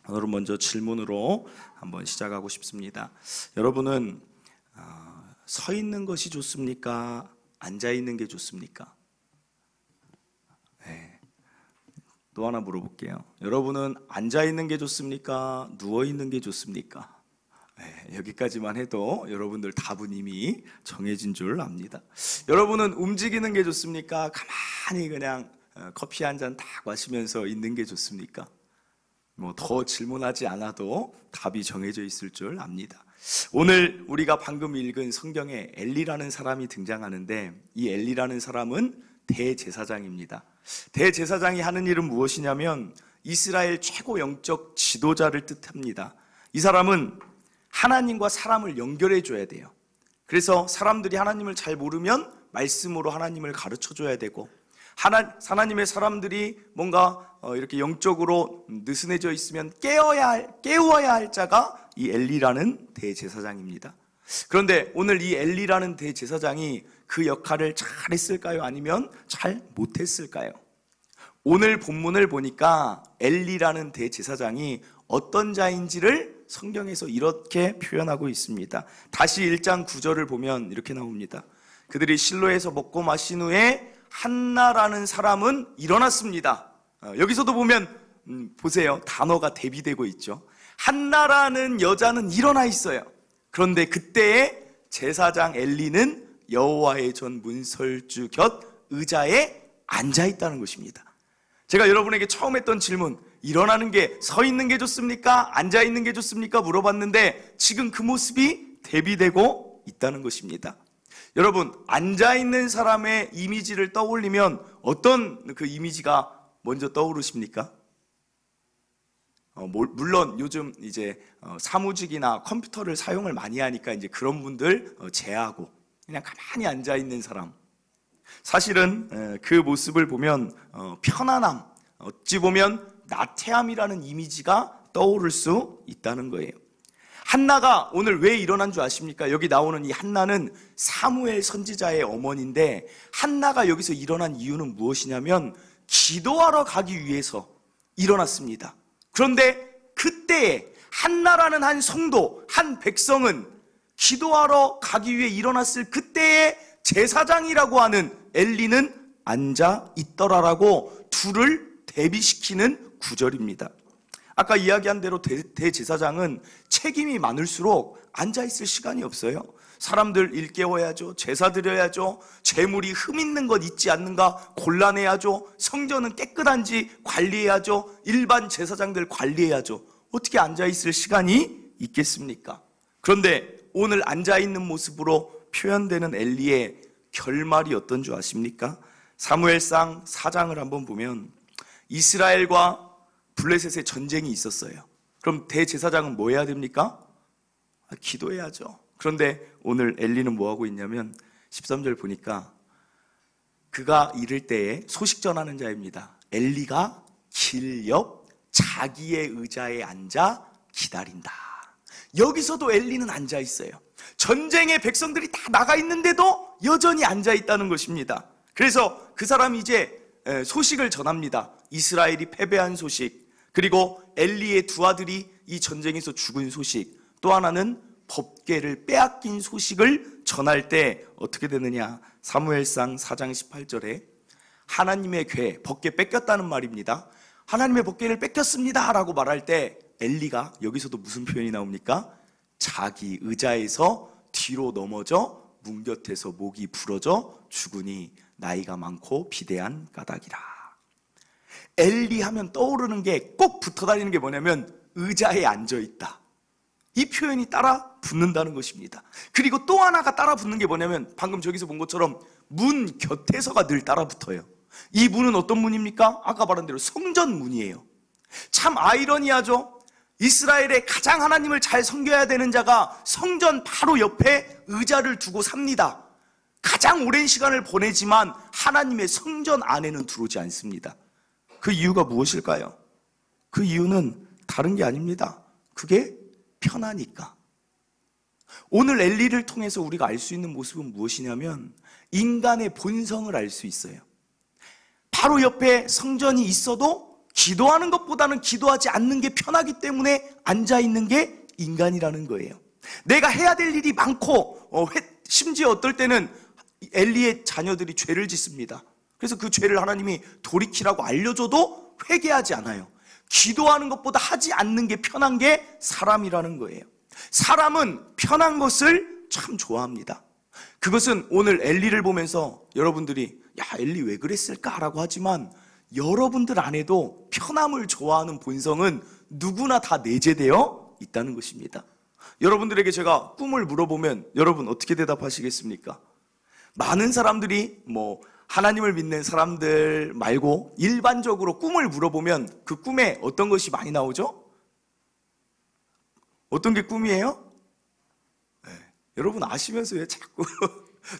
오늘은 먼저 질문으로 한번 시작하고 싶습니다. 여러분은 서 있는 것이 좋습니까? 앉아 있는 게 좋습니까? 네. 또 하나 물어볼게요. 여러분은 앉아 있는 게 좋습니까? 누워 있는 게 좋습니까? 네, 여기까지만 해도 여러분들 답은 이미 정해진 줄 압니다. 여러분은 움직이는 게 좋습니까? 가만히 그냥 커피 한 잔 딱 마시면서 있는 게 좋습니까? 더 질문하지 않아도 답이 정해져 있을 줄 압니다. 오늘 우리가 방금 읽은 성경에 엘리라는 사람이 등장하는데, 이 엘리라는 사람은 대제사장입니다. 대제사장이 하는 일은 무엇이냐면 이스라엘 최고 영적 지도자를 뜻합니다. 이 사람은 하나님과 사람을 연결해 줘야 돼요. 그래서 사람들이 하나님을 잘 모르면 말씀으로 하나님을 가르쳐 줘야 되고, 하나님의 사람들이 뭔가 이렇게 영적으로 느슨해져 있으면 깨워야 할 자가 이 엘리라는 대제사장입니다. 그런데 오늘 이 엘리라는 대제사장이 그 역할을 잘했을까요? 아니면 잘 못했을까요? 오늘 본문을 보니까 엘리라는 대제사장이 어떤 자인지를 성경에서 이렇게 표현하고 있습니다. 다시 1장 9절을 보면 이렇게 나옵니다. 그들이 실로에서 먹고 마신 후에 한나라는 사람은 일어났습니다. 여기서도 보면 보세요. 단어가 대비되고 있죠. 한나라는 여자는 일어나 있어요. 그런데 그때에 제사장 엘리는 여호와의 전 문설주 곁 의자에 앉아 있다는 것입니다. 제가 여러분에게 처음 했던 질문, 일어나는 게 서 있는 게 좋습니까? 앉아 있는 게 좋습니까? 물어봤는데 지금 그 모습이 대비되고 있다는 것입니다. 여러분, 앉아있는 사람의 이미지를 떠올리면 어떤 그 이미지가 먼저 떠오르십니까? 물론 요즘 이제 사무직이나 컴퓨터를 사용을 많이 하니까 이제 그런 분들 제하고 그냥 가만히 앉아있는 사람. 사실은 그 모습을 보면 편안함, 어찌 보면 나태함이라는 이미지가 떠오를 수 있다는 거예요. 한나가 오늘 왜 일어난 줄 아십니까? 여기 나오는 이 한나는 사무엘 선지자의 어머니인데, 한나가 여기서 일어난 이유는 무엇이냐면 기도하러 가기 위해서 일어났습니다. 그런데 그때에 한나라는 한 성도, 한 백성은 기도하러 가기 위해 일어났을 그때에 제사장이라고 하는 엘리는 앉아 있더라라고 둘을 대비시키는 구절입니다. 아까 이야기한 대로 대제사장은 책임이 많을수록 앉아있을 시간이 없어요. 사람들 일깨워야죠. 제사 드려야죠. 재물이 흠 있는 것 있지 않는가 골라내야죠. 성전은 깨끗한지 관리해야죠. 일반 제사장들 관리해야죠. 어떻게 앉아있을 시간이 있겠습니까? 그런데 오늘 앉아있는 모습으로 표현되는 엘리의 결말이 어떤 줄 아십니까? 사무엘상 4장을 한번 보면 이스라엘과 블레셋의 전쟁이 있었어요. 그럼 대제사장은 뭐 해야 됩니까? 기도해야죠. 그런데 오늘 엘리는 뭐 하고 있냐면 13절 보니까 그가 이를 때에 소식 전하는 자입니다. 엘리가 길 옆 자기의 의자에 앉아 기다린다. 여기서도 엘리는 앉아 있어요. 전쟁의 백성들이 다 나가 있는데도 여전히 앉아 있다는 것입니다. 그래서 그 사람이 이제 소식을 전합니다. 이스라엘이 패배한 소식, 그리고 엘리의 두 아들이 이 전쟁에서 죽은 소식, 또 하나는 법궤를 빼앗긴 소식을 전할 때 어떻게 되느냐? 사무엘상 4장 18절에 하나님의 궤, 법궤 뺏겼다는 말입니다. 하나님의 법궤를 뺏겼습니다 라고 말할 때 엘리가 여기서도 무슨 표현이 나옵니까? 자기 의자에서 뒤로 넘어져 문 곁에서 목이 부러져 죽으니 나이가 많고 비대한 까닭이라. 엘리 하면 떠오르는 게 꼭 붙어다니는 게 뭐냐면 의자에 앉아있다. 이 표현이 따라 붙는다는 것입니다. 그리고 또 하나가 따라 붙는 게 뭐냐면 방금 저기서 본 것처럼 문 곁에서가 늘 따라 붙어요. 이 문은 어떤 문입니까? 아까 말한 대로 성전 문이에요. 참 아이러니하죠? 이스라엘의 가장 하나님을 잘 섬겨야 되는 자가 성전 바로 옆에 의자를 두고 삽니다. 가장 오랜 시간을 보내지만 하나님의 성전 안에는 들어오지 않습니다. 그 이유가 무엇일까요? 그 이유는 다른 게 아닙니다. 그게 편하니까. 오늘 엘리를 통해서 우리가 알 수 있는 모습은 무엇이냐면 인간의 본성을 알 수 있어요. 바로 옆에 성전이 있어도 기도하는 것보다는 기도하지 않는 게 편하기 때문에 앉아있는 게 인간이라는 거예요. 내가 해야 될 일이 많고 심지어 어떨 때는 엘리의 자녀들이 죄를 짓습니다. 그래서 그 죄를 하나님이 돌이키라고 알려줘도 회개하지 않아요. 기도하는 것보다 하지 않는 게 편한 게 사람이라는 거예요. 사람은 편한 것을 참 좋아합니다. 그것은 오늘 엘리를 보면서 여러분들이 야, 엘리 왜 그랬을까라고 하지만 여러분들 안에도 편함을 좋아하는 본성은 누구나 다 내재되어 있다는 것입니다. 여러분들에게 제가 꿈을 물어보면 여러분 어떻게 대답하시겠습니까? 많은 사람들이 하나님을 믿는 사람들 말고 일반적으로 꿈을 물어보면 그 꿈에 어떤 것이 많이 나오죠? 어떤 게 꿈이에요? 네, 여러분 아시면서 왜 자꾸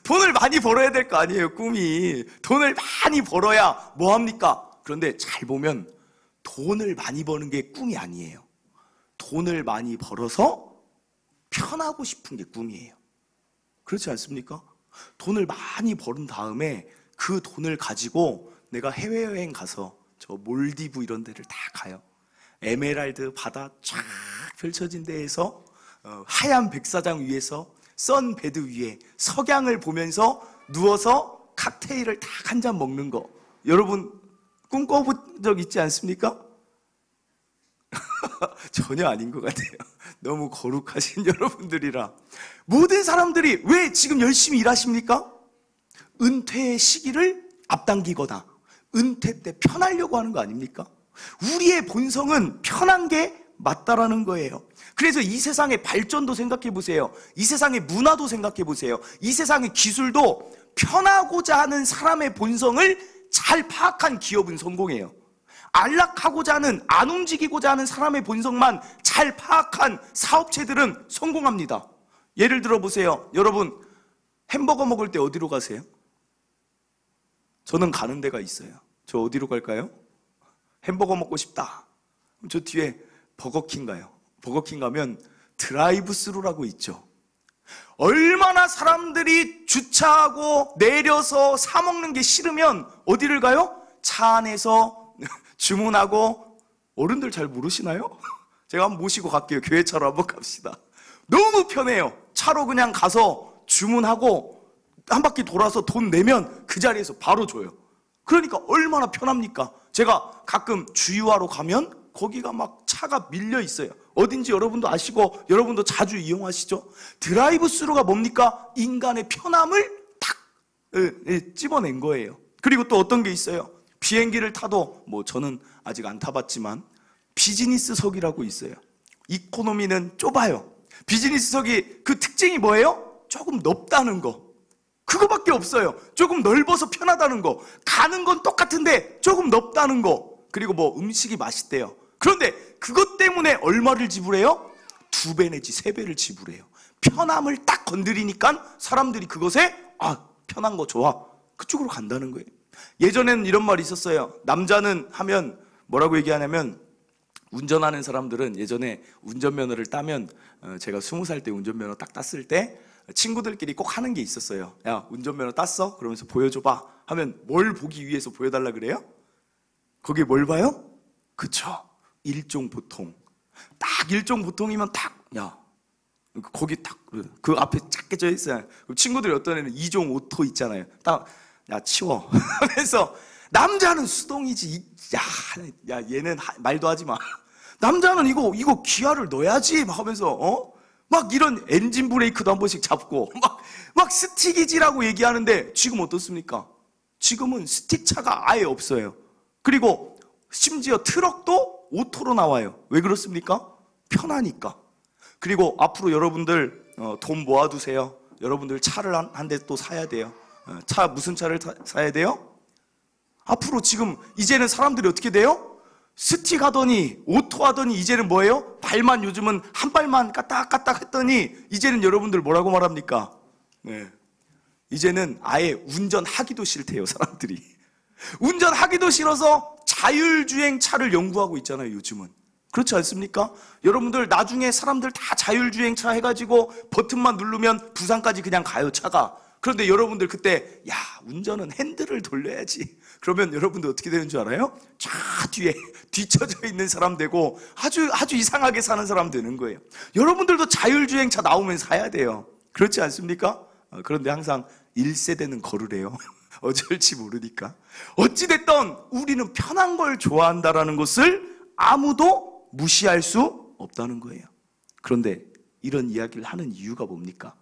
돈을 많이 벌어야 될 거 아니에요, 꿈이. 돈을 많이 벌어야 뭐합니까? 그런데 잘 보면 돈을 많이 버는 게 꿈이 아니에요. 돈을 많이 벌어서 편하고 싶은 게 꿈이에요. 그렇지 않습니까? 돈을 많이 벌은 다음에 그 돈을 가지고 내가 해외여행 가서 저 몰디브 이런 데를 다 가요. 에메랄드 바다 쫙 펼쳐진 데에서 하얀 백사장 위에서 선베드 위에 석양을 보면서 누워서 칵테일을 딱 한 잔 먹는 거, 여러분 꿈꿔본 적 있지 않습니까? 전혀 아닌 것 같아요. 너무 거룩하신 여러분들이라. 모든 사람들이 왜 지금 열심히 일하십니까? 은퇴의 시기를 앞당기거나 은퇴 때 편하려고 하는 거 아닙니까? 우리의 본성은 편한 게 맞다라는 거예요. 그래서 이 세상의 발전도 생각해 보세요. 이 세상의 문화도 생각해 보세요. 이 세상의 기술도 편하고자 하는 사람의 본성을 잘 파악한 기업은 성공해요. 안락하고자 하는, 안 움직이고자 하는 사람의 본성만 잘 파악한 사업체들은 성공합니다. 예를 들어 보세요. 여러분 햄버거 먹을 때 어디로 가세요? 저는 가는 데가 있어요. 저 어디로 갈까요? 햄버거 먹고 싶다. 저 뒤에 버거킹 가요. 버거킹 가면 드라이브 스루라고 있죠. 얼마나 사람들이 주차하고 내려서 사 먹는 게 싫으면 어디를 가요? 차 안에서 주문하고. 어른들 잘 모르시나요? 제가 한번 모시고 갈게요. 교회차로 한번 갑시다. 너무 편해요. 차로 그냥 가서 주문하고 한 바퀴 돌아서 돈 내면 그 자리에서 바로 줘요. 그러니까 얼마나 편합니까? 제가 가끔 주유하러 가면 거기가 막 차가 밀려 있어요. 어딘지 여러분도 아시고 여러분도 자주 이용하시죠? 드라이브 스루가 뭡니까? 인간의 편함을 탁 찝어낸 거예요. 그리고 또 어떤 게 있어요? 비행기를 타도 저는 아직 안 타봤지만 비즈니스석이라고 있어요. 이코노미는 좁아요. 비즈니스석이 그 특징이 뭐예요? 조금 넓다는 거. 그거밖에 없어요. 조금 넓어서 편하다는 거. 가는 건 똑같은데 조금 넓다는 거. 그리고 음식이 맛있대요. 그런데 그것 때문에 얼마를 지불해요? 2배 내지 3배를 지불해요. 편함을 딱 건드리니까 사람들이 그것에 편한 거 좋아, 그쪽으로 간다는 거예요. 예전에는 이런 말이 있었어요. 남자는 하면 뭐라고 얘기하냐면, 운전하는 사람들은 예전에 운전면허를 따면, 제가 20살 때 운전면허 딱 땄을 때 친구들끼리 꼭 하는 게 있었어요. 야, 운전면허 땄어? 그러면서 보여줘봐 하면 뭘 보기 위해서 보여달라 그래요? 거기에 뭘 봐요? 그쵸, 일종보통. 딱 일종보통이면 거기 딱 그 앞에 작게 져 있어요. 친구들이 어떤 애는 2종 오토 있잖아요. 딱 야 치워 하면서, 남자는 수동이지. 야 얘는 말도 하지 마. 남자는 이거 기아를 넣어야지 막 하면서 막 이런 엔진 브레이크도 한 번씩 잡고 막 스틱이지라고 얘기하는데, 지금 어떻습니까? 지금은 스틱차가 아예 없어요. 그리고 심지어 트럭도 오토로 나와요. 왜 그렇습니까? 편하니까. 그리고 앞으로 여러분들 돈 모아두세요. 여러분들 차를 한 대 또 사야 돼요. 무슨 차를 사야 돼요? 앞으로 지금 이제는 사람들이 어떻게 돼요? 스틱 하더니 오토 하더니 이제는 뭐예요? 발만, 요즘은 한 발만 까딱까딱 했더니 이제는 여러분들 뭐라고 말합니까? 네. 이제는 아예 운전하기도 싫대요, 사람들이. 운전하기도 싫어서 자율주행차를 연구하고 있잖아요, 요즘은. 그렇지 않습니까? 여러분들 나중에 사람들 다 자율주행차 해가지고 버튼만 누르면 부산까지 그냥 가요, 차가. 그런데 여러분들 그때 야, 운전은 핸들을 돌려야지. 그러면 여러분들 어떻게 되는 줄 알아요? 쫙 뒤에 뒤쳐져 있는 사람 되고 아주 이상하게 사는 사람 되는 거예요. 여러분들도 자율주행차 나오면 사야 돼요. 그렇지 않습니까? 그런데 항상 1세대는 거르래요. 어쩔지 모르니까. 어찌됐든 우리는 편한 걸 좋아한다라는 것을 아무도 무시할 수 없다는 거예요. 그런데 이런 이야기를 하는 이유가 뭡니까?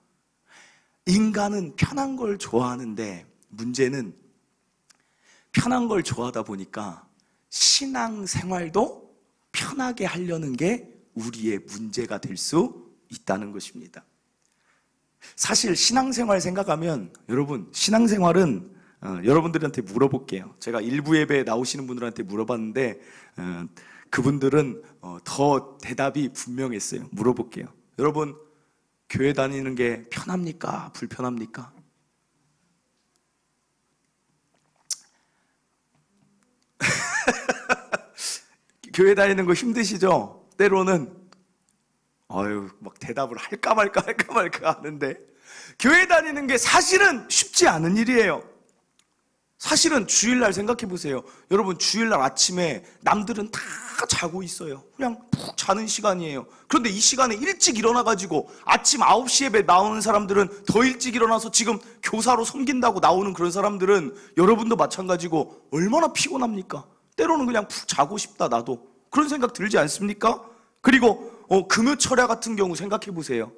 인간은 편한 걸 좋아하는데 문제는 편한 걸 좋아하다 보니까 신앙생활도 편하게 하려는 게 우리의 문제가 될 수 있다는 것입니다. 사실 신앙생활 생각하면 여러분, 신앙생활은 여러분들한테 물어볼게요. 제가 일부 예배에 나오시는 분들한테 물어봤는데 그분들은 더 대답이 분명했어요. 물어볼게요. 여러분, 교회 다니는 게 편합니까? 불편합니까? 교회 다니는 거 힘드시죠? 때로는 막 대답을 할까 말까 하는데 교회 다니는 게 사실은 쉽지 않은 일이에요. 사실은 주일날 생각해 보세요. 여러분, 주일날 아침에 남들은 다 자고 있어요. 그냥 푹 자는 시간이에요. 그런데 이 시간에 일찍 일어나가지고 아침 9시 예배 나오는 사람들은 더 일찍 일어나서 지금 교사로 섬긴다고 나오는 그런 사람들은 여러분도 마찬가지고 얼마나 피곤합니까? 때로는 그냥 푹 자고 싶다 나도. 그런 생각 들지 않습니까? 그리고 금요 철야 같은 경우 생각해 보세요.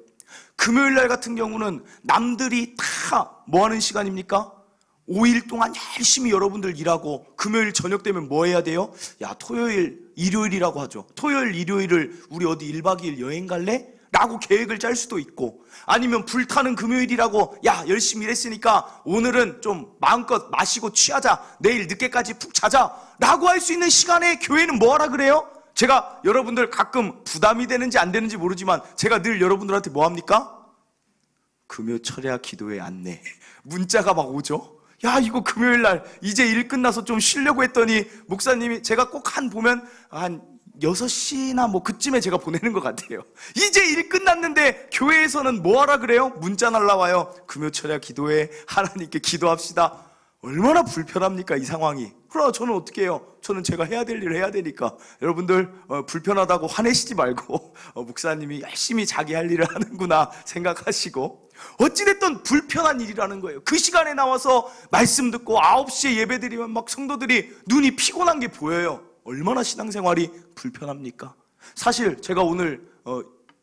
금요일날 같은 경우는 남들이 다 뭐 하는 시간입니까? 5일 동안 열심히 여러분들 일하고 금요일 저녁 되면 뭐 해야 돼요? 야, 토요일, 일요일이라고 하죠. 토요일, 일요일을 우리 어디 1박 2일 여행 갈래? 라고 계획을 짤 수도 있고, 아니면 불타는 금요일이라고 야, 열심히 일했으니까 오늘은 좀 마음껏 마시고 취하자, 내일 늦게까지 푹 자자 라고 할 수 있는 시간에 교회는 뭐 하라 그래요? 제가 여러분들 가끔 부담이 되는지 안 되는지 모르지만 제가 늘 여러분들한테 뭐 합니까? 금요 철야 기도회 안내 문자가 막 오죠. 야, 이거 금요일날 이제 일 끝나서 좀 쉬려고 했더니 목사님이 제가 꼭 보면 한 6시나 뭐 그쯤에 제가 보내는 것 같아요. 이제 일 끝났는데 교회에서는 뭐 하라 그래요? 문자 날라와요. 금요철야 기도회 하나님께 기도합시다. 얼마나 불편합니까, 이 상황이. 그러나 저는 어떻게 해요? 저는 제가 해야 될 일을 해야 되니까. 여러분들 불편하다고 화내시지 말고 목사님이 열심히 자기 할 일을 하는구나 생각하시고, 어찌됐든 불편한 일이라는 거예요. 그 시간에 나와서 말씀 듣고 9시에 예배 드리면 막 성도들이 눈이 피곤한 게 보여요. 얼마나 신앙생활이 불편합니까? 사실 제가 오늘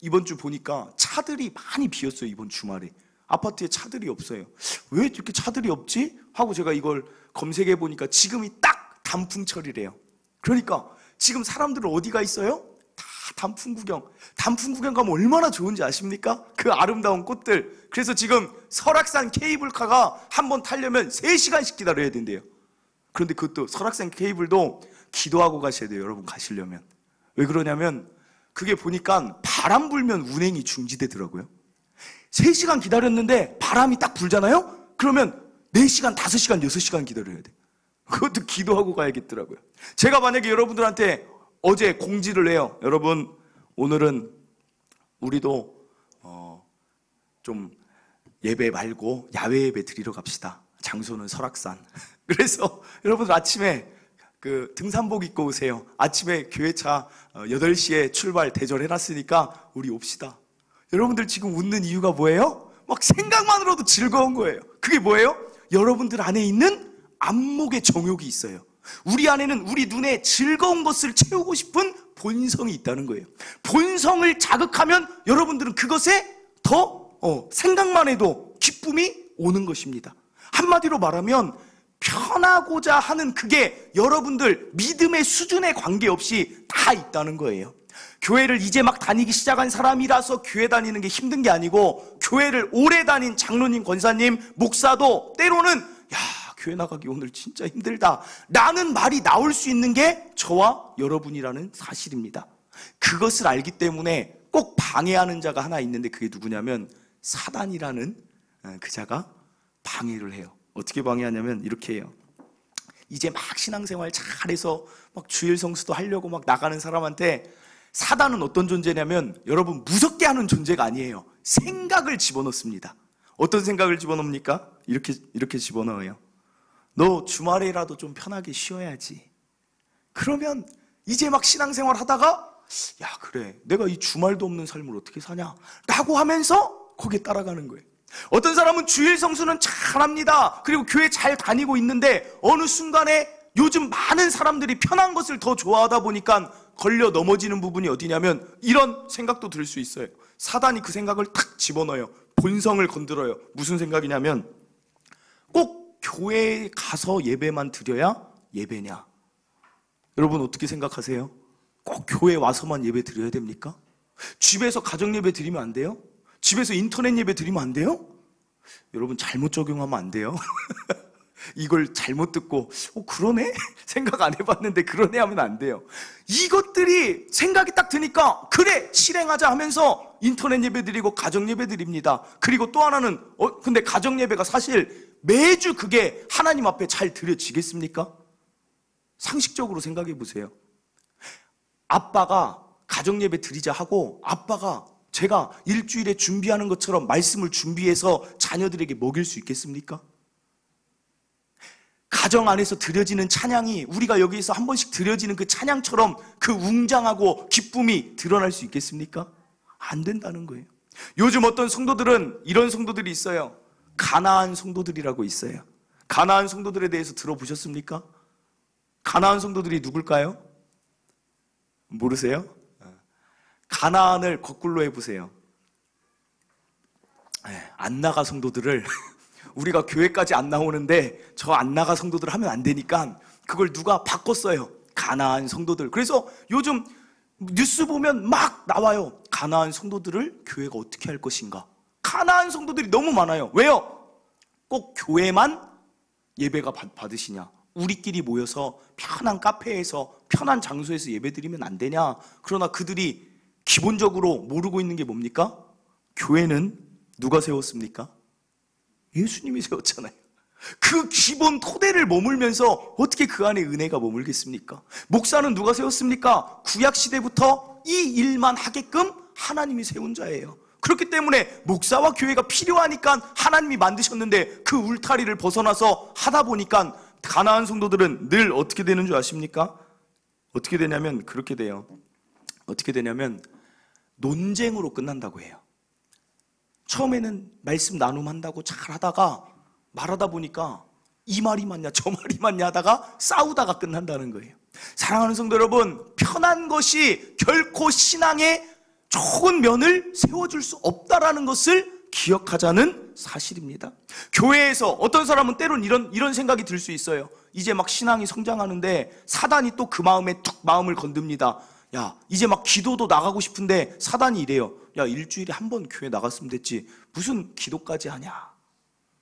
이번 주 보니까 차들이 많이 비었어요. 이번 주말에 아파트에 차들이 없어요. 왜 이렇게 차들이 없지? 하고 제가 이걸 검색해 보니까 지금이 딱 단풍철이래요. 그러니까 지금 사람들은 어디가 있어요? 다 단풍 구경 가면 얼마나 좋은지 아십니까? 그 아름다운 꽃들. 그래서 지금 설악산 케이블카가 한번 타려면 3시간씩 기다려야 된대요. 그런데 그것도 설악산 케이블도 기도하고 가셔야 돼요. 여러분, 가시려면. 왜 그러냐면 그게 보니까 바람 불면 운행이 중지되더라고요. 3시간 기다렸는데 바람이 딱 불잖아요? 그러면 4시간, 5시간, 6시간 기다려야 돼. 그것도 기도하고 가야겠더라고요. 제가 만약에 여러분들한테 어제 공지를 해요. 여러분, 오늘은 우리도 좀 예배 말고 야외 예배 드리러 갑시다. 장소는 설악산. 그래서 여러분들 아침에 그 등산복 입고 오세요. 아침에 교회차 8시에 출발 대절해놨으니까 우리 옵시다. 여러분들 지금 웃는 이유가 뭐예요? 막 생각만으로도 즐거운 거예요. 그게 뭐예요? 여러분들 안에 있는 안목의 정욕이 있어요. 우리 안에는 우리 눈에 즐거운 것을 채우고 싶은 본성이 있다는 거예요. 본성을 자극하면 여러분들은 그것에 더 생각만 해도 기쁨이 오는 것입니다. 한마디로 말하면 편하고자 하는 그게 여러분들 믿음의 수준에 관계없이 다 있다는 거예요. 교회를 이제 막 다니기 시작한 사람이라서 교회 다니는 게 힘든 게 아니고, 교회를 오래 다닌 장로님, 권사님, 목사도 때로는 야, 교회 나가기 오늘 진짜 힘들다 라는 말이 나올 수 있는 게 저와 여러분이라는 사실입니다. 그것을 알기 때문에 꼭 방해하는 자가 하나 있는데 그게 누구냐면 사단이라는 그 자가 방해를 해요. 어떻게 방해하냐면 이렇게 해요. 이제 막 신앙생활 잘해서 막 주일 성수도 하려고 막 나가는 사람한테 사단은 어떤 존재냐면 여러분 무섭게 하는 존재가 아니에요. 생각을 집어넣습니다. 어떤 생각을 집어넣습니까? 이렇게 집어넣어요. 너 주말에라도 좀 편하게 쉬어야지. 그러면 이제 막 신앙생활 하다가 야, 그래, 내가 이 주말도 없는 삶을 어떻게 사냐 라고 하면서 거기에 따라가는 거예요. 어떤 사람은 주일 성수는 잘합니다. 그리고 교회 잘 다니고 있는데 어느 순간에 요즘 많은 사람들이 편한 것을 더 좋아하다 보니까 걸려 넘어지는 부분이 어디냐면 이런 생각도 들 수 있어요. 사단이 그 생각을 탁 집어넣어요. 본성을 건드려요. 무슨 생각이냐면 꼭 교회에 가서 예배만 드려야 예배냐? 여러분 어떻게 생각하세요? 꼭 교회에 와서만 예배 드려야 됩니까? 집에서 가정 예배 드리면 안 돼요? 집에서 인터넷 예배 드리면 안 돼요? 여러분 잘못 적용하면 안 돼요. 이걸 잘못 듣고 그러네? 생각 안 해봤는데 그러네 하면 안 돼요. 이것들이 생각이 딱 드니까 그래 실행하자 하면서 인터넷 예배 드리고 가정 예배 드립니다. 그리고 또 하나는 근데 가정 예배가 사실 매주 그게 하나님 앞에 잘 드려지겠습니까? 상식적으로 생각해 보세요. 아빠가 가정 예배 드리자 하고 아빠가 제가 일주일에 준비하는 것처럼 말씀을 준비해서 자녀들에게 먹일 수 있겠습니까? 가정 안에서 드려지는 찬양이 우리가 여기서 한 번씩 드려지는 그 찬양처럼 그 웅장하고 기쁨이 드러날 수 있겠습니까? 안 된다는 거예요. 요즘 어떤 성도들은 이런 성도들이 있어요. 가나안 성도들이라고 있어요. 가나안 성도들에 대해서 들어보셨습니까? 가나안 성도들이 누굴까요? 모르세요? 가나안을 거꾸로 해보세요. 안 나가 성도들을 우리가 교회까지 안 나오는데 저 안 나가 성도들 하면 안 되니까 그걸 누가 바꿨어요. 가나안 성도들. 그래서 요즘 뉴스 보면 막 나와요. 가나안 성도들을 교회가 어떻게 할 것인가. 가나안 성도들이 너무 많아요. 왜요? 꼭 교회만 예배가 받으시냐? 우리끼리 모여서 편한 카페에서 편한 장소에서 예배드리면 안 되냐? 그러나 그들이 기본적으로 모르고 있는 게 뭡니까? 교회는 누가 세웠습니까? 예수님이 세웠잖아요. 그 기본 토대를 머물면서 어떻게 그 안에 은혜가 머물겠습니까? 목사는 누가 세웠습니까? 구약시대부터 이 일만 하게끔 하나님이 세운 자예요. 그렇기 때문에 목사와 교회가 필요하니까 하나님이 만드셨는데 그 울타리를 벗어나서 하다 보니까 가나안 성도들은 늘 어떻게 되는 줄 아십니까? 어떻게 되냐면 그렇게 돼요. 어떻게 되냐면 논쟁으로 끝난다고 해요. 처음에는 말씀 나눔한다고 잘 하다가 말하다 보니까 이 말이 맞냐 저 말이 맞냐 하다가 싸우다가 끝난다는 거예요. 사랑하는 성도 여러분, 편한 것이 결코 신앙의 좋은 면을 세워줄 수 없다라는 것을 기억하자는 사실입니다. 교회에서 어떤 사람은 때론 이런 생각이 들 수 있어요. 이제 막 신앙이 성장하는데 사단이 또 그 마음에 툭 마음을 건듭니다. 야, 이제 막 기도도 나가고 싶은데 사단이 이래요. 야, 일주일에 한 번 교회 나갔으면 됐지 무슨 기도까지 하냐.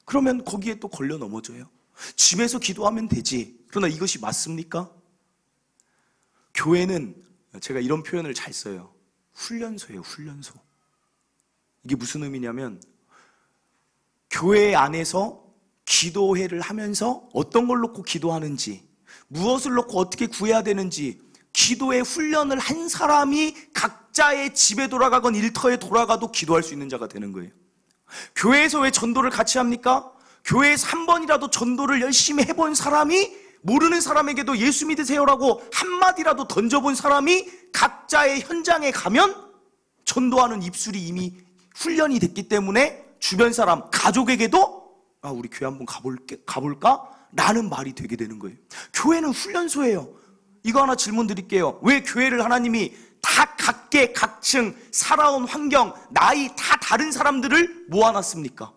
그러면 거기에 또 걸려 넘어져요. 집에서 기도하면 되지. 그러나 이것이 맞습니까? 교회는 제가 이런 표현을 잘 써요. 훈련소예요. 훈련소. 이게 무슨 의미냐면 교회 안에서 기도회를 하면서 어떤 걸 놓고 기도하는지, 무엇을 놓고 어떻게 구해야 되는지 기도의 훈련을 한 사람이 각자의 집에 돌아가건 일터에 돌아가도 기도할 수 있는 자가 되는 거예요. 교회에서 왜 전도를 같이 합니까? 교회에서 한 번이라도 전도를 열심히 해본 사람이 모르는 사람에게도 예수 믿으세요라고 한마디라도 던져본 사람이 각자의 현장에 가면 전도하는 입술이 이미 훈련이 됐기 때문에 주변 사람, 가족에게도 우리 교회 한번 가볼까? 라는 말이 되게 되는 거예요. 교회는 훈련소예요. 이거 하나 질문 드릴게요. 왜 교회를 하나님이 다 각계 각층 살아온 환경 나이 다 다른 사람들을 모아놨습니까?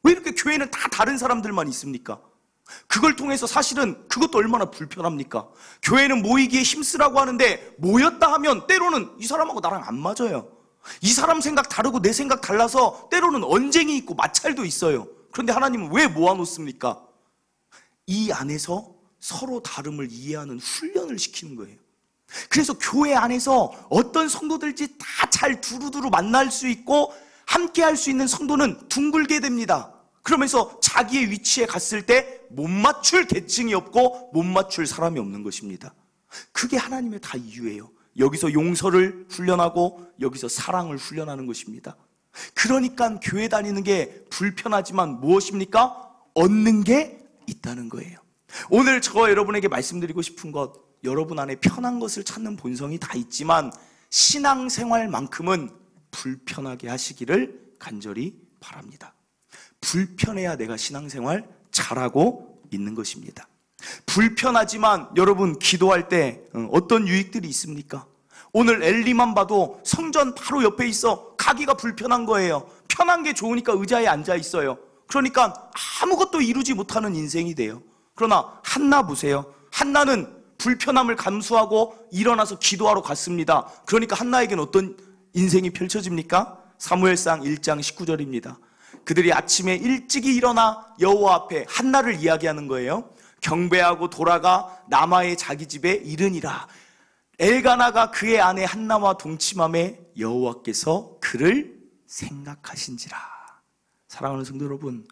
왜 이렇게 교회는 다 다른 사람들만 있습니까? 그걸 통해서 사실은 그것도 얼마나 불편합니까? 교회는 모이기에 힘쓰라고 하는데 모였다 하면 때로는 이 사람하고 나랑 안 맞아요. 이 사람 생각 다르고 내 생각 달라서 때로는 언쟁이 있고 마찰도 있어요. 그런데 하나님은 왜 모아놓습니까? 이 안에서 서로 다름을 이해하는 훈련을 시키는 거예요. 그래서 교회 안에서 어떤 성도들인지 다 잘 두루두루 만날 수 있고 함께 할 수 있는 성도는 둥글게 됩니다. 그러면서 자기의 위치에 갔을 때 못 맞출 계층이 없고 못 맞출 사람이 없는 것입니다. 그게 하나님의 다 이유예요. 여기서 용서를 훈련하고 여기서 사랑을 훈련하는 것입니다. 그러니까 교회 다니는 게 불편하지만 무엇입니까? 얻는 게 있다는 거예요. 오늘 저와 여러분에게 말씀드리고 싶은 것, 여러분 안에 편한 것을 찾는 본성이 다 있지만 신앙생활만큼은 불편하게 하시기를 간절히 바랍니다. 불편해야 내가 신앙생활 잘하고 있는 것입니다. 불편하지만 여러분 기도할 때 어떤 유익들이 있습니까? 오늘 엘리만 봐도 성전 바로 옆에 있어 가기가 불편한 거예요. 편한 게 좋으니까 의자에 앉아 있어요. 그러니까 아무것도 이루지 못하는 인생이 돼요. 그러나 한나 보세요. 한나는 불편함을 감수하고 일어나서 기도하러 갔습니다. 그러니까 한나에게는 어떤 인생이 펼쳐집니까? 사무엘상 1장 19절입니다. 그들이 아침에 일찍이 일어나 여호와 앞에 한나를 이야기하는 거예요. 경배하고 돌아가 라마의 자기 집에 이르니라. 엘가나가 그의 아내 한나와 동침함에 여호와께서 그를 생각하신지라. 사랑하는 성도 여러분,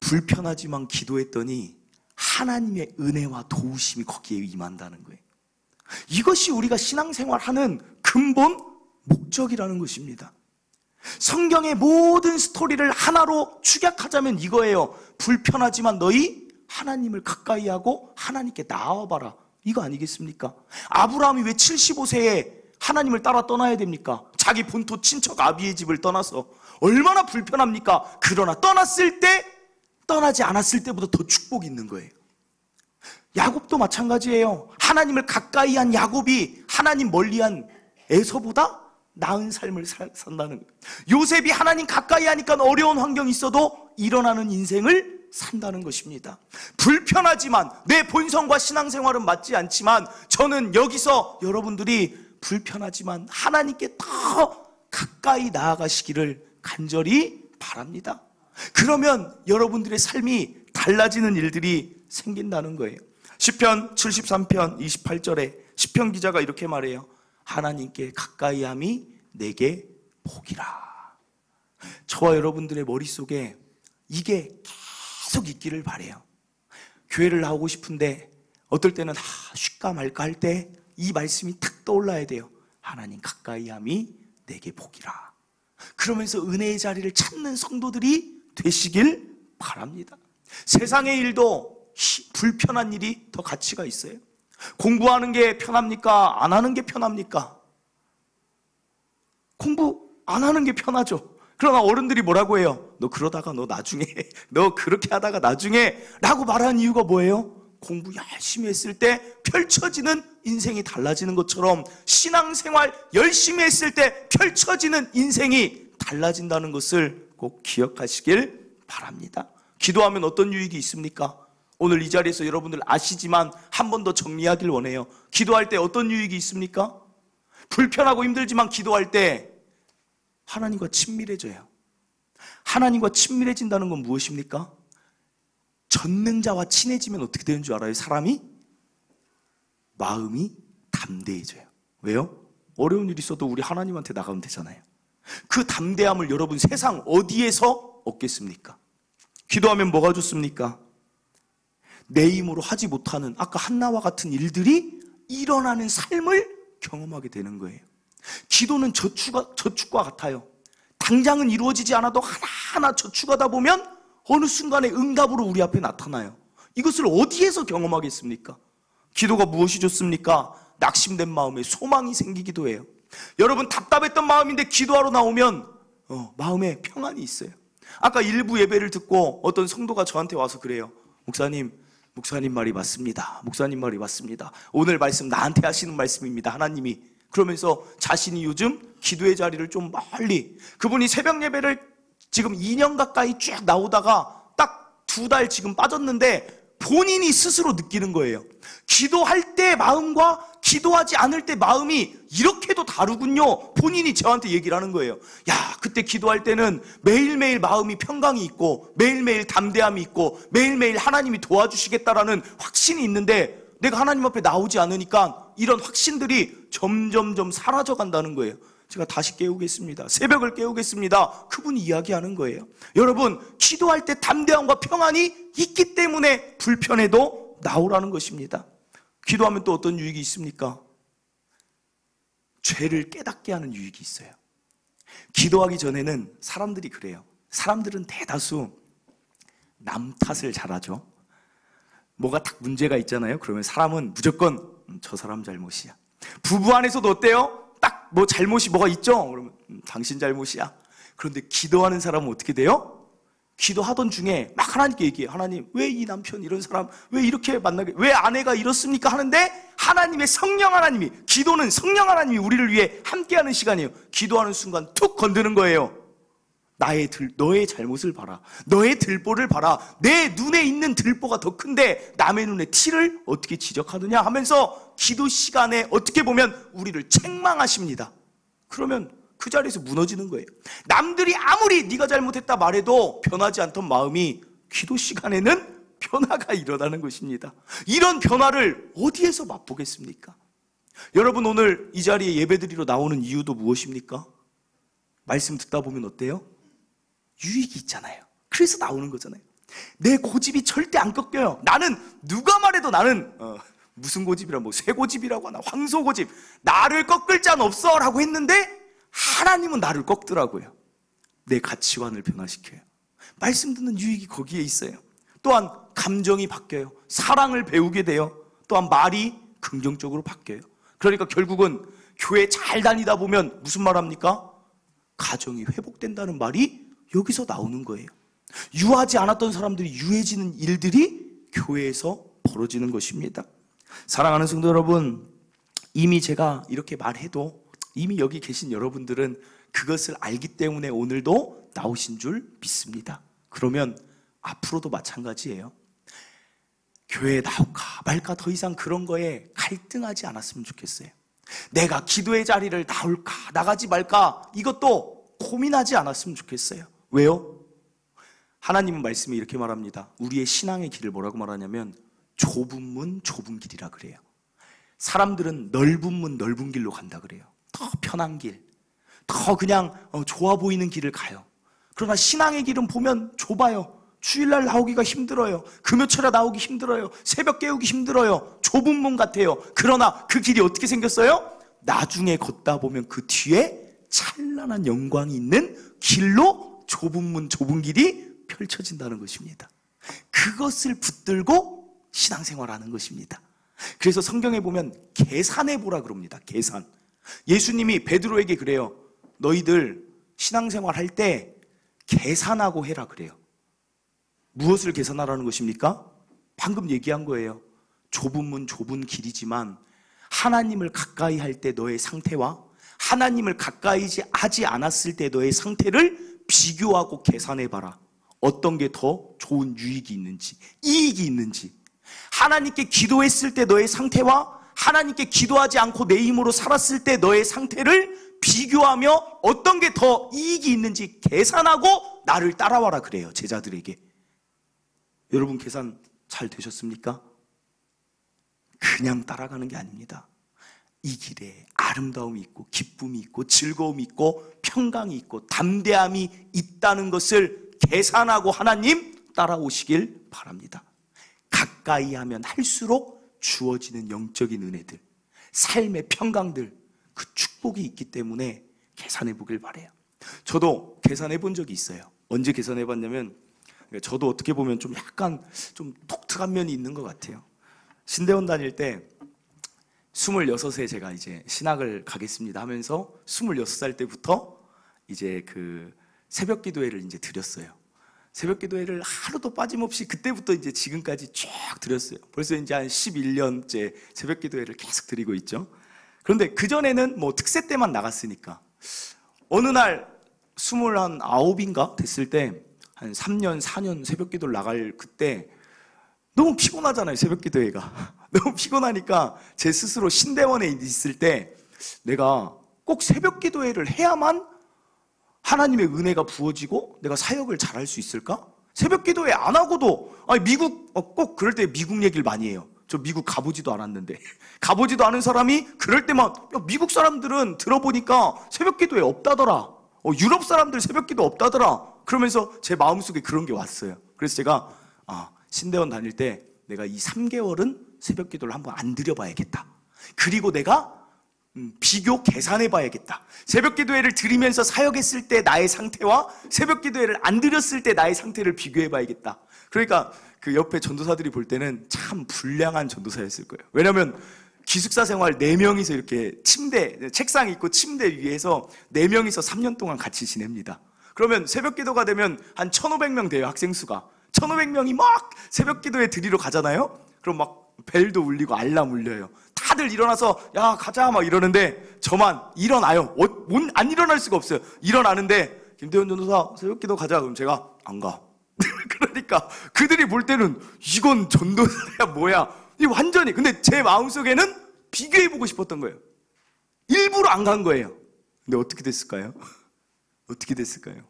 불편하지만 기도했더니 하나님의 은혜와 도우심이 거기에 임한다는 거예요. 이것이 우리가 신앙생활하는 근본 목적이라는 것입니다. 성경의 모든 스토리를 하나로 축약하자면 이거예요. 불편하지만 너희 하나님을 가까이 하고 하나님께 나아와봐라. 이거 아니겠습니까? 아브라함이 왜 75세에 하나님을 따라 떠나야 됩니까? 자기 본토 친척 아비의 집을 떠나서 얼마나 불편합니까? 그러나 떠났을 때, 떠나지 않았을 때보다 더 축복이 있는 거예요. 야곱도 마찬가지예요. 하나님을 가까이 한 야곱이 하나님 멀리한 에서보다 나은 삶을 산다는 거예요. 요셉이 하나님 가까이 하니까 어려운 환경이 있어도 일어나는 인생을 산다는 것입니다. 불편하지만 내 본성과 신앙생활은 맞지 않지만 저는 여기서 여러분들이 불편하지만 하나님께 더 가까이 나아가시기를 간절히 바랍니다. 그러면 여러분들의 삶이 달라지는 일들이 생긴다는 거예요. 시편 73편 28절에 시편 기자가 이렇게 말해요. 하나님께 가까이함이 내게 복이라. 저와 여러분들의 머릿속에 이게 계속 있기를 바라요. 교회를 나오고 싶은데 어떨 때는 쉴까 말까 할 때 이 말씀이 탁 떠올라야 돼요. 하나님 가까이함이 내게 복이라. 그러면서 은혜의 자리를 찾는 성도들이 되시길 바랍니다. 세상의 일도 불편한 일이 더 가치가 있어요. 공부하는 게 편합니까? 안 하는 게 편합니까? 공부 안 하는 게 편하죠. 그러나 어른들이 뭐라고 해요? 너 그러다가 너 나중에 너 그렇게 하다가 나중에 라고 말하는 이유가 뭐예요? 공부 열심히 했을 때 펼쳐지는 인생이 달라지는 것처럼 신앙생활 열심히 했을 때 펼쳐지는 인생이 달라진다는 것을 꼭 기억하시길 바랍니다. 기도하면 어떤 유익이 있습니까? 오늘 이 자리에서 여러분들 아시지만 한 번 더 정리하길 원해요. 기도할 때 어떤 유익이 있습니까? 불편하고 힘들지만 기도할 때 하나님과 친밀해져요. 하나님과 친밀해진다는 건 무엇입니까? 전능자와 친해지면 어떻게 되는 줄 알아요? 사람이? 마음이 담대해져요. 왜요? 어려운 일이 있어도 우리 하나님한테 나가면 되잖아요. 그 담대함을 여러분 세상 어디에서 얻겠습니까? 기도하면 뭐가 좋습니까? 내 힘으로 하지 못하는 아까 한나와 같은 일들이 일어나는 삶을 경험하게 되는 거예요. 기도는 저축과 같아요. 당장은 이루어지지 않아도 하나하나 저축하다 보면 어느 순간에 응답으로 우리 앞에 나타나요. 이것을 어디에서 경험하겠습니까? 기도가 무엇이 좋습니까? 낙심된 마음에 소망이 생기기도 해요. 여러분 답답했던 마음인데 기도하러 나오면 마음에 평안이 있어요. 아까 일부 예배를 듣고 어떤 성도가 저한테 와서 그래요. 목사님 말이 맞습니다. 목사님 말이 맞습니다. 오늘 말씀 나한테 하시는 말씀입니다. 하나님이. 그러면서 자신이 요즘 기도의 자리를 좀 멀리, 그분이 새벽 예배를 지금 2년 가까이 쭉 나오다가 딱 2달 지금 빠졌는데 본인이 스스로 느끼는 거예요. 기도할 때 마음과 기도하지 않을 때 마음이 이렇게도 다르군요. 본인이 저한테 얘기를 하는 거예요. 야, 그때 기도할 때는 매일매일 마음이 평강이 있고 매일매일 담대함이 있고 매일매일 하나님이 도와주시겠다라는 확신이 있는데 내가 하나님 앞에 나오지 않으니까 이런 확신들이 점점점 사라져 간다는 거예요. 제가 다시 깨우겠습니다. 새벽을 깨우겠습니다. 그분이 이야기하는 거예요. 여러분, 기도할 때 담대함과 평안이 있기 때문에 불편해도 나오라는 것입니다. 기도하면 또 어떤 유익이 있습니까? 죄를 깨닫게 하는 유익이 있어요. 기도하기 전에는 사람들이 그래요. 사람들은 대다수 남 탓을 잘하죠. 뭐가 딱 문제가 있잖아요. 그러면 사람은 무조건 저 사람 잘못이야. 부부 안에서도 어때요? 딱 뭐 잘못이 뭐가 있죠? 그러면 당신 잘못이야. 그런데 기도하는 사람은 어떻게 돼요? 기도하던 중에 막 하나님께 얘기해요. 하나님, 왜 이 남편 이런 사람 왜 이렇게 만나게, 왜 아내가 이렇습니까? 하는데 하나님의 성령 하나님이, 기도는 성령 하나님이 우리를 위해 함께하는 시간이에요. 기도하는 순간 툭 건드는 거예요. 너의 잘못을 봐라. 너의 들보를 봐라. 내 눈에 있는 들보가 더 큰데 남의 눈에 티를 어떻게 지적하느냐 하면서 기도 시간에 어떻게 보면 우리를 책망하십니다. 그러면 그 자리에서 무너지는 거예요. 남들이 아무리 네가 잘못했다 말해도 변하지 않던 마음이 기도 시간에는 변화가 일어나는 것입니다. 이런 변화를 어디에서 맛보겠습니까? 여러분, 오늘 이 자리에 예배드리러 나오는 이유도 무엇입니까? 말씀 듣다 보면 어때요? 유익이 있잖아요. 그래서 나오는 거잖아요. 내 고집이 절대 안 꺾여요. 나는 누가 말해도 나는 무슨 고집이라, 뭐 쇠고집이라고 하나, 황소고집, 나를 꺾을 자는 없어 라고 했는데 하나님은 나를 꺾더라고요. 내 가치관을 변화시켜요. 말씀 듣는 유익이 거기에 있어요. 또한 감정이 바뀌어요. 사랑을 배우게 돼요. 또한 말이 긍정적으로 바뀌어요. 그러니까 결국은 교회 잘 다니다 보면 무슨 말 합니까? 가정이 회복된다는 말이 여기서 나오는 거예요. 유하지 않았던 사람들이 유해지는 일들이 교회에서 벌어지는 것입니다. 사랑하는 성도 여러분, 이미 제가 이렇게 말해도 이미 여기 계신 여러분들은 그것을 알기 때문에 오늘도 나오신 줄 믿습니다. 그러면 앞으로도 마찬가지예요. 교회에 나올까 말까 더 이상 그런 거에 갈등하지 않았으면 좋겠어요. 내가 기도의 자리를 나올까 나가지 말까 이것도 고민하지 않았으면 좋겠어요. 왜요? 하나님은 말씀에 이렇게 말합니다. 우리의 신앙의 길을 뭐라고 말하냐면 좁은 문 좁은 길이라 그래요. 사람들은 넓은 문 넓은 길로 간다 그래요. 더 편한 길, 더 그냥 좋아 보이는 길을 가요. 그러나 신앙의 길은 보면 좁아요. 주일날 나오기가 힘들어요. 금요철에 나오기 힘들어요. 새벽 깨우기 힘들어요. 좁은 문 같아요. 그러나 그 길이 어떻게 생겼어요? 나중에 걷다 보면 그 뒤에 찬란한 영광이 있는 길로 좁은 문 좁은 길이 펼쳐진다는 것입니다. 그것을 붙들고 신앙생활하는 것입니다. 그래서 성경에 보면 계산해보라 그럽니다. 계산. 예수님이 베드로에게 그래요. 너희들 신앙생활 할 때 계산하고 해라 그래요. 무엇을 계산하라는 것입니까? 방금 얘기한 거예요. 좁은 문 좁은 길이지만 하나님을 가까이 할 때 너의 상태와 하나님을 가까이 하지 않았을 때 너의 상태를 비교하고 계산해봐라. 어떤 게 더 좋은 유익이 있는지, 이익이 있는지. 하나님께 기도했을 때 너의 상태와 하나님께 기도하지 않고 내 힘으로 살았을 때 너의 상태를 비교하며 어떤 게 더 이익이 있는지 계산하고 나를 따라와라 그래요. 제자들에게. 여러분 계산 잘 되셨습니까? 그냥 따라가는 게 아닙니다. 이 길에 아름다움이 있고 기쁨이 있고 즐거움이 있고 평강이 있고 담대함이 있다는 것을 계산하고 하나님 따라오시길 바랍니다. 가까이 하면 할수록 주어지는 영적인 은혜들, 삶의 평강들, 그 축복이 있기 때문에 계산해 보길 바라요. 저도 계산해 본 적이 있어요. 언제 계산해 봤냐면 저도 어떻게 보면 좀 약간 좀 독특한 면이 있는 것 같아요. 신대원 다닐 때 26에 제가 이제 신학을 가겠습니다 하면서 26살 때부터 이제 그 새벽 기도회를 이제 드렸어요. 새벽 기도회를 하루도 빠짐없이 그때부터 이제 지금까지 쭉 드렸어요. 벌써 이제 한 11년째 새벽 기도회를 계속 드리고 있죠. 그런데 그전에는 뭐 특세 때만 나갔으니까 어느 날 29인가 됐을 때 한 3년, 4년 새벽 기도를 나갈 그때 너무 피곤하잖아요, 새벽 기도회가. 너무 피곤하니까 제 스스로 신대원에 있을 때 내가 꼭 새벽 기도회를 해야만 하나님의 은혜가 부어지고 내가 사역을 잘할 수 있을까? 새벽 기도회 안 하고도, 아니 미국, 꼭 그럴 때 미국 얘기를 많이 해요. 저 미국 가보지도 않았는데. 가보지도 않은 사람이 그럴 때만, 야, 미국 사람들은 들어보니까 새벽 기도회 없다더라. 유럽 사람들 새벽 기도 없다더라. 그러면서 제 마음속에 그런 게 왔어요. 그래서 제가 신대원 다닐 때 내가 이 3개월은 새벽 기도를 한번 안 드려봐야겠다. 그리고 내가 비교 계산해 봐야겠다. 새벽 기도회를 드리면서 사역했을 때 나의 상태와 새벽 기도회를 안 드렸을 때 나의 상태를 비교해 봐야겠다. 그러니까 그 옆에 전도사들이 볼 때는 참 불량한 전도사였을 거예요. 왜냐하면 기숙사 생활 4명이서 이렇게 책상 있고 침대 위에서 4명이서 3년 동안 같이 지냅니다. 그러면 새벽 기도가 되면 한 1,500명 돼요, 학생 수가. 1,500명이 막 새벽 기도회 드리러 가잖아요. 그럼 막 벨도 울리고 알람 울려요. 다들 일어나서 야 가자 막 이러는데 저만 일어나요. 안 일어날 수가 없어요. 일어나는데 김대현 전도사 새벽 기도 가자. 그럼 제가 안 가. 그러니까 그들이 볼 때는 이건 전도사야 뭐야. 이 완전히. 근데 제 마음속에는 비교해보고 싶었던 거예요. 일부러 안 간 거예요. 근데 어떻게 됐을까요? 어떻게 됐을까요?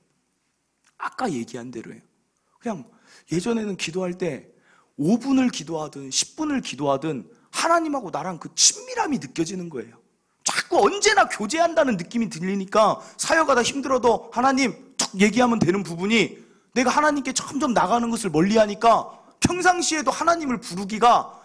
아까 얘기한 대로예요. 그냥 예전에는 기도할 때 5분을 기도하든 10분을 기도하든 하나님하고 나랑 그 친밀함이 느껴지는 거예요. 자꾸 언제나 교제한다는 느낌이 들리니까 사역하다 힘들어도 하나님 툭 얘기하면 되는 부분이 내가 하나님께 점점 나가는 것을 멀리하니까 평상시에도 하나님을 부르기가,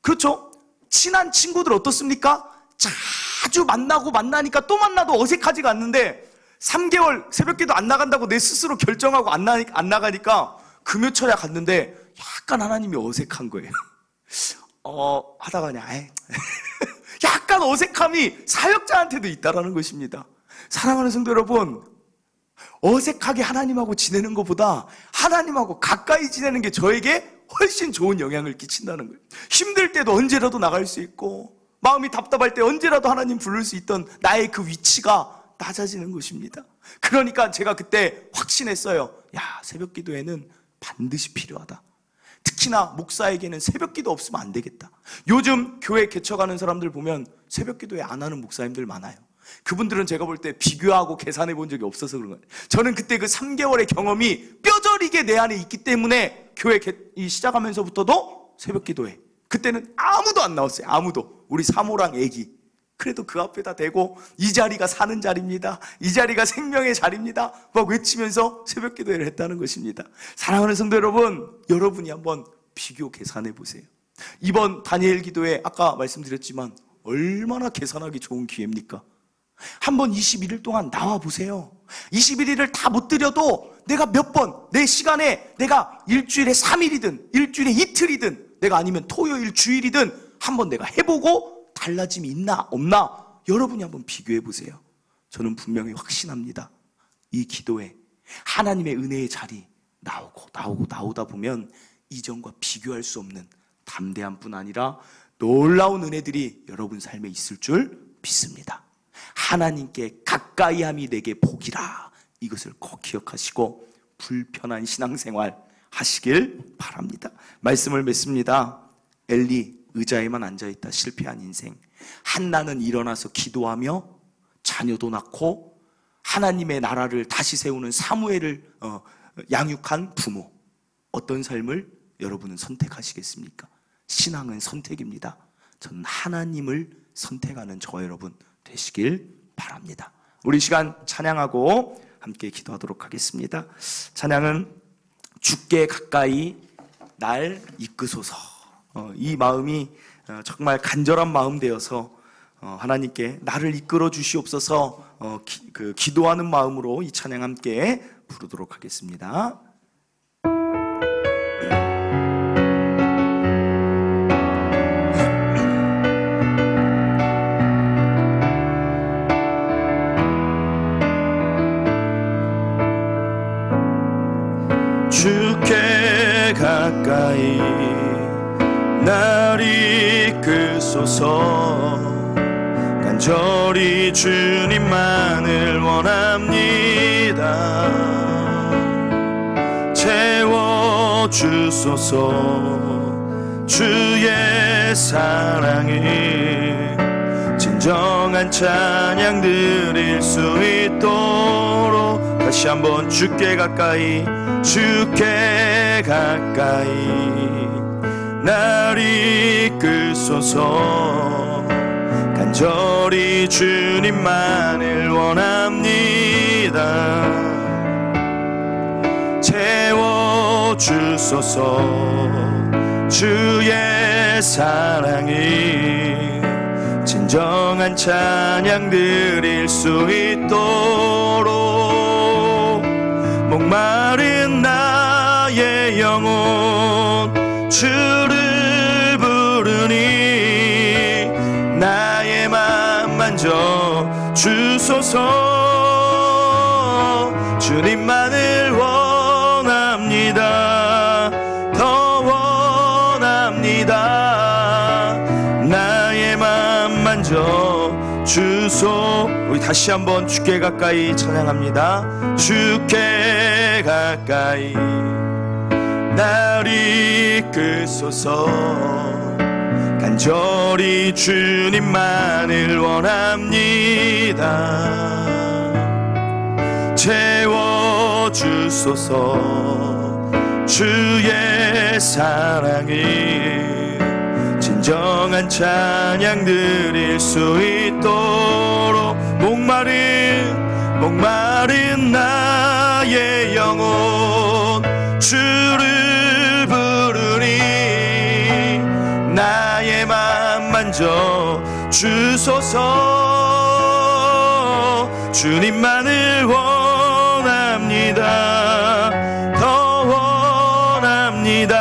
그렇죠? 친한 친구들 어떻습니까? 자주 만나니까 또 만나도 어색하지가 않는데 3개월 새벽기도 안 나간다고 내 스스로 결정하고 안 나가니까 금요철에 갔는데 약간 하나님이 어색한 거예요. 하다가 그냥 약간 어색함이 사역자한테도 있다라는 것입니다. 사랑하는 성도 여러분, 어색하게 하나님하고 지내는 것보다 하나님하고 가까이 지내는 게 저에게 훨씬 좋은 영향을 끼친다는 거예요. 힘들 때도 언제라도 나갈 수 있고 마음이 답답할 때 언제라도 하나님 부를 수 있던 나의 그 위치가 낮아지는 것입니다. 그러니까 제가 그때 확신했어요. 야, 새벽 기도에는 반드시 필요하다. 특히나 목사에게는 새벽 기도 없으면 안 되겠다. 요즘 교회 개척하는 사람들 보면 새벽 기도회 안 하는 목사님들 많아요. 그분들은 제가 볼 때 비교하고 계산해 본 적이 없어서 그런 거예요. 저는 그때 그 3개월의 경험이 뼈저리게 내 안에 있기 때문에 교회 시작하면서부터도 새벽 기도회. 그때는 아무도 안 나왔어요. 아무도. 우리 사모랑 애기. 그래도 그 앞에다 대고 이 자리가 사는 자리입니다. 이 자리가 생명의 자리입니다. 막 외치면서 새벽 기도회를 했다는 것입니다. 사랑하는 성도 여러분, 여러분이 한번 비교 계산해 보세요. 이번 다니엘 기도회 아까 말씀드렸지만 얼마나 계산하기 좋은 기회입니까? 한번 21일 동안 나와 보세요. 21일을 다 못 드려도 내가 몇 번, 내 시간에 내가 일주일에 3일이든 일주일에 이틀이든 내가 아니면 토요일 주일이든 한번 내가 해보고 달라짐이 있나 없나 여러분이 한번 비교해 보세요. 저는 분명히 확신합니다. 이 기도에 하나님의 은혜의 자리 나오다 보면 이전과 비교할 수 없는 담대한 뿐 아니라 놀라운 은혜들이 여러분 삶에 있을 줄 믿습니다. 하나님께 가까이함이 내게 복이라. 이것을 꼭 기억하시고 불편한 신앙생활 하시길 바랍니다. 말씀을 맺습니다. 엘리 의자에만 앉아있다 실패한 인생. 한나는 일어나서 기도하며 자녀도 낳고 하나님의 나라를 다시 세우는 사무엘을 양육한 부모. 어떤 삶을 여러분은 선택하시겠습니까? 신앙은 선택입니다. 저는 하나님을 선택하는 저와 여러분 되시길 바랍니다. 우리 시간 찬양하고 함께 기도하도록 하겠습니다. 찬양은 주께 가까이 날 이끄소서. 이 마음이 정말 간절한 마음 되어서 하나님께 나를 이끌어 주시옵소서 기도하는 마음으로 이 찬양 함께 부르도록 하겠습니다. 주께 가까이 날 이끄소서. 간절히 주님만을 원합니다. 채워주소서. 주의 사랑을 진정한 찬양 드릴 수 있도록 다시 한번 주께 가까이 날 이끌소서. 간절히 주님만을 원합니다. 채워주소서. 주의 사랑이 진정 진정한 찬양 드릴 수 있도록 목마른 나의 영혼 주를 부르니 나의 맘 만져 주소서. 주님만을 원합니다. 더 원합니다. 나의 맘 만져 주소. 우리 다시 한번 주께 가까이 찬양합니다. 주께 가까이 날 이끄소서. 간절히 주님만을 원합니다. 채워주소서. 주의 사랑이 진정한 찬양 드릴 수 있도록 목마른 나의 영혼 주를 부르니 나의 맘 만져 주소서. 주님만을 원합니다. 더 원합니다.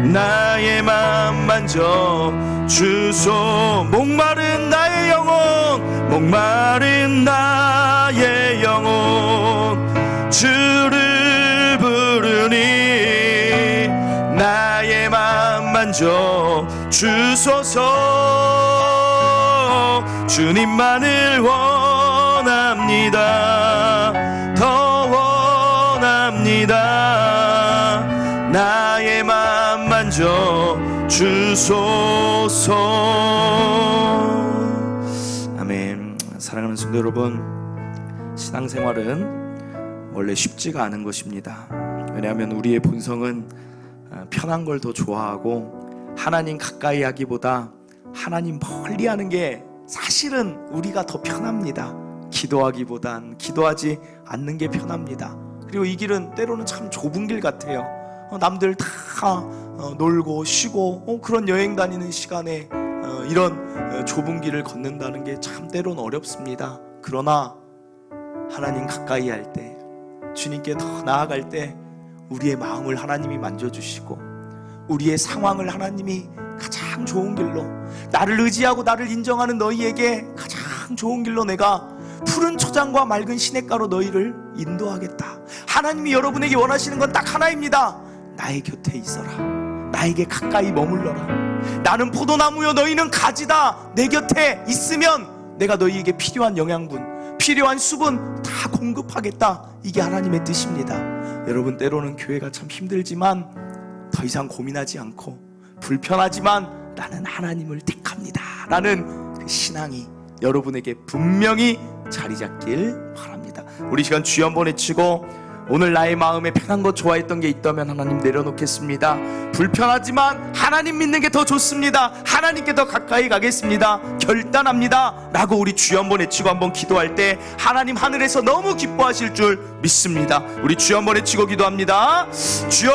나의 맘 만져 주소. 목마른 나의 영혼 목마른 나의 영혼 주를 부르니 나의 맘 만져 주소서. 주님만을 원합니다. 더 원합니다. 나의 맘 만져 주소서. 아멘. 사랑하는 성도 여러분, 신앙생활은 원래 쉽지가 않은 것입니다. 왜냐하면 우리의 본성은 편한 걸 더 좋아하고 하나님 가까이 하기보다 하나님 멀리 하는 게 사실은 우리가 더 편합니다. 기도하기보단 기도하지 않는 게 편합니다. 그리고 이 길은 때로는 참 좁은 길 같아요. 남들 다 놀고 쉬고 그런 여행 다니는 시간에 이런 좁은 길을 걷는다는 게 참 때로는 어렵습니다. 그러나 하나님 가까이 할 때, 주님께 더 나아갈 때 우리의 마음을 하나님이 만져주시고 우리의 상황을 하나님이 가장 좋은 길로, 나를 의지하고 나를 인정하는 너희에게 가장 좋은 길로 내가 푸른 초장과 맑은 시냇가로 너희를 인도하겠다. 하나님이 여러분에게 원하시는 건 딱 하나입니다. 나의 곁에 있어라. 나에게 가까이 머물러라. 나는 포도나무요 너희는 가지다. 내 곁에 있으면 내가 너희에게 필요한 영양분, 필요한 수분 다 공급하겠다. 이게 하나님의 뜻입니다. 여러분, 때로는 교회가 참 힘들지만 더 이상 고민하지 않고 불편하지만 나는 하나님을 택합니다 라는 그 신앙이 여러분에게 분명히 자리 잡길 바랍니다. 우리 시간 주여 한번 외치고, 오늘 나의 마음에 편한 것 좋아했던 게 있다면 하나님 내려놓겠습니다. 불편하지만 하나님 믿는 게 더 좋습니다. 하나님께 더 가까이 가겠습니다. 결단합니다 라고 우리 주여 한번 외치고 한번 기도할 때 하나님 하늘에서 너무 기뻐하실 줄 믿습니다. 우리 주여 한번 외치고 기도합니다. 주여